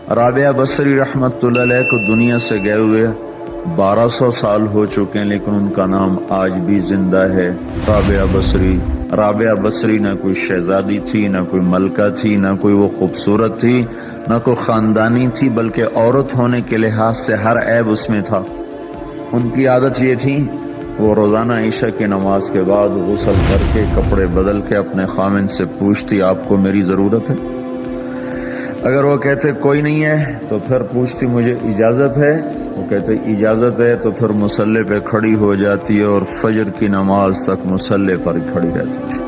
رابعہ بصری رحمت اللہ علیہ کو دنیا سے گئے ہوئے 1200 سال ہو چکے ہیں، لیکن ان کا نام آج بھی زندہ ہے، رابعہ بصری۔ رابعہ بصری نہ کوئی شہزادی تھی، نہ کوئی ملکہ تھی، نہ کوئی وہ خوبصورت تھی، نہ کوئی خاندانی تھی، بلکہ عورت ہونے کے لحاظ سے ہر عیب اس میں تھا۔ ان کی عادت یہ تھی، وہ روزانہ عشاء کی نماز کے بعد غسل کر کے کپڑے بدل کے اپنے خامن سے پوچھتی آپ کو میری ضرورت ہے؟ اگر وہ کہتے کوئی نہیں ہے تو پھر پوچھتی مجھے اجازت ہے؟ وہ کہتے اجازت ہے تو پھر مصلی پہ کھڑی ہو جاتی ہے اور فجر کی نماز تک مصلی پر کھڑی رہتی تھی۔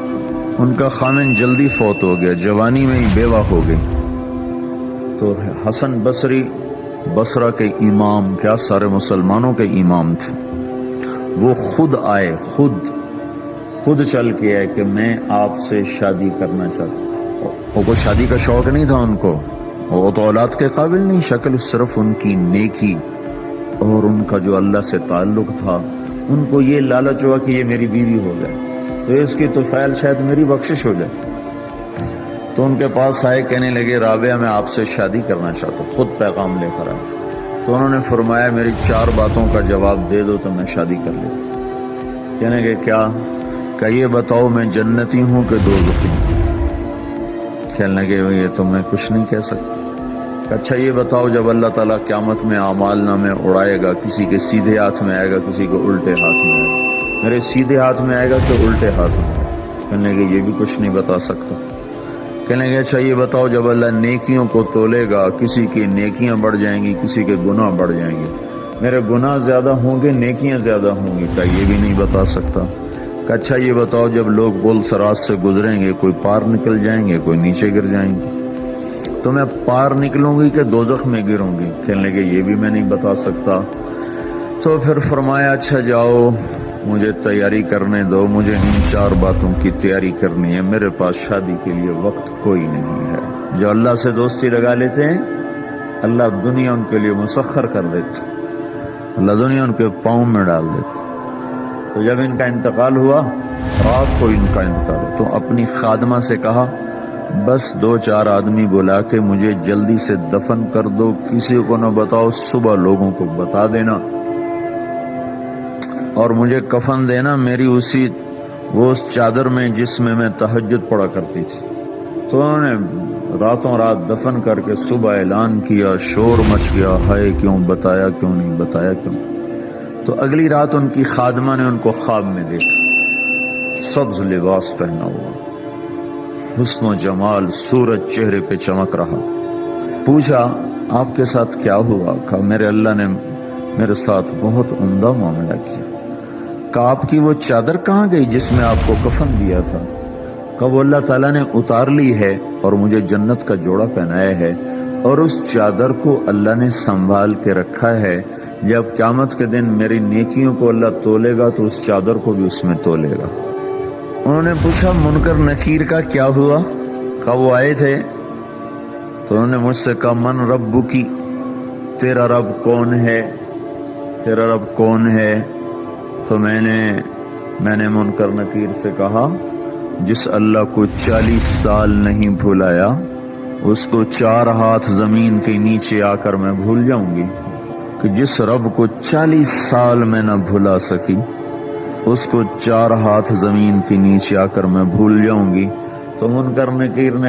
ان کا خامن جلدی فوت ہو گیا، جوانی میں ہی بیوہ ہو گئی۔ تو حسن بصری بصرہ کے امام، کیا سارے مسلمانوں کے امام تھے، وہ خود آئے، خود چل کے آئے کہ میں آپ سے شادی کرنا چاہتا ہوں۔ وہ کو شادی کا شوق نہیں تھا ان کو، وہ تو اولاد کے قابل نہیں، شکل صرف ان کی نیکی اور ان کا جو اللہ سے تعلق تھا، ان کو یہ لالچ ہوا کہ یہ میری بیوی ہو جائے تو اس کی تو فعل شاید میری بخشش ہو جائے۔ تو ان کے پاس آئے، کہنے لگے رابعہ میں آپ سے شادی کرنا چاہتا ہوں، خود پیغام لے کر آئے۔ تو انہوں نے فرمایا میری 4 باتوں کا جواب دے دو تو میں شادی کر لیتا۔ کہنے لگے کیا؟ کہ یہ بتاؤ میں جنتی ہوں کہ دوزخی ہوں؟ کہنے لگے یہ تو میں کچھ نہیں کہہ سکتا۔ اچھا یہ بتاؤ جب اللہ تعالیٰ قیامت میں اعمال نامے اڑائے گا، کسی کے سیدھے ہاتھ میں آئے گا، کسی کو الٹے ہاتھ میں آئے گا، میرے سیدھے ہاتھ میں آئے گا کہ الٹے ہاتھ میں؟ کہنے لگے یہ بھی کچھ نہیں بتا سکتا۔ کہنے لگے اچھا یہ بتاؤ جب اللہ نیکیوں کو تولے گا، کسی کی نیکیاں بڑھ جائیں گی، کسی کے گناہ بڑھ جائیں گے، میرے گناہ زیادہ ہوں گے نیکیاں زیادہ ہوں گی؟ کہ یہ بھی نہیں بتا سکتا۔ کہ اچھا یہ بتاؤ جب لوگ پل صراط سے گزریں گے، کوئی پار نکل جائیں گے، کوئی نیچے گر جائیں گے، تو میں پار نکلوں گی کہ دوزخ میں گروں گی؟ کہنے لگے یہ بھی میں نہیں بتا سکتا۔ تو پھر فرمایا اچھا جاؤ مجھے تیاری کرنے دو، مجھے ان 4 باتوں کی تیاری کرنی ہے، میرے پاس شادی کے لیے وقت کوئی نہیں ہے۔ جو اللہ سے دوستی لگا لیتے ہیں اللہ دنیا ان کے لیے مسخر کر دیتے، اللہ دنیا ان کے پاؤں میں ڈال دیتے۔ تو جب ان کا انتقال ہوا، رات کو ان کا انتقال ہوا، تو اپنی خادمہ سے کہا بس 2-4 آدمی بلا کے مجھے جلدی سے دفن کر دو، کسی کو نہ بتاؤ، صبح لوگوں کو بتا دینا، اور مجھے کفن دینا میری اس چادر میں جس میں میں تہجد پڑا کرتی تھی۔ تو انہوں نے راتوں رات دفن کر کے صبح اعلان کیا، شور مچ گیا، ہائے کیوں بتایا، کیوں نہیں بتایا، کیوں؟ تو اگلی رات ان کی خادمہ نے ان کو خواب میں دیکھا، سبز لباس پہنا ہوا، حسن و جمال، سورج چہرے پہ چمک رہا۔ پوچھا آپ کے ساتھ کیا ہوا؟ کہا میرے اللہ نے میرے ساتھ بہت عمدہ معاملہ کیا۔ کہا آپ کی وہ چادر کہاں گئی جس میں آپ کو کفن دیا تھا؟ کہا وہ اللہ تعالیٰ نے اتار لی ہے اور مجھے جنت کا جوڑا پہنایا ہے، اور اس چادر کو اللہ نے سنبھال کے رکھا ہے، جب قیامت کے دن میری نیکیوں کو اللہ تولے گا تو اس چادر کو بھی اس میں تولے گا۔ انہوں نے پوچھا منکر نکیر کا کیا ہوا؟ کہا وہ آئے تھے تو انہوں نے مجھ سے کہا من ربکی، تیرا رب کون ہے، تیرا رب کون ہے؟ تو میں نے منکر نکیر سے کہا جس اللہ کو 40 سال نہیں بھلایا اس کو 4 ہاتھ زمین کے نیچے آ کر میں بھول جاؤں گی؟ کہ جس رب کو 40 سال میں نہ بھلا سکی اس کو 4 ہاتھ زمین کے نیچے آ کر میں بھول جاؤں گی؟ تو منکر نکیر نے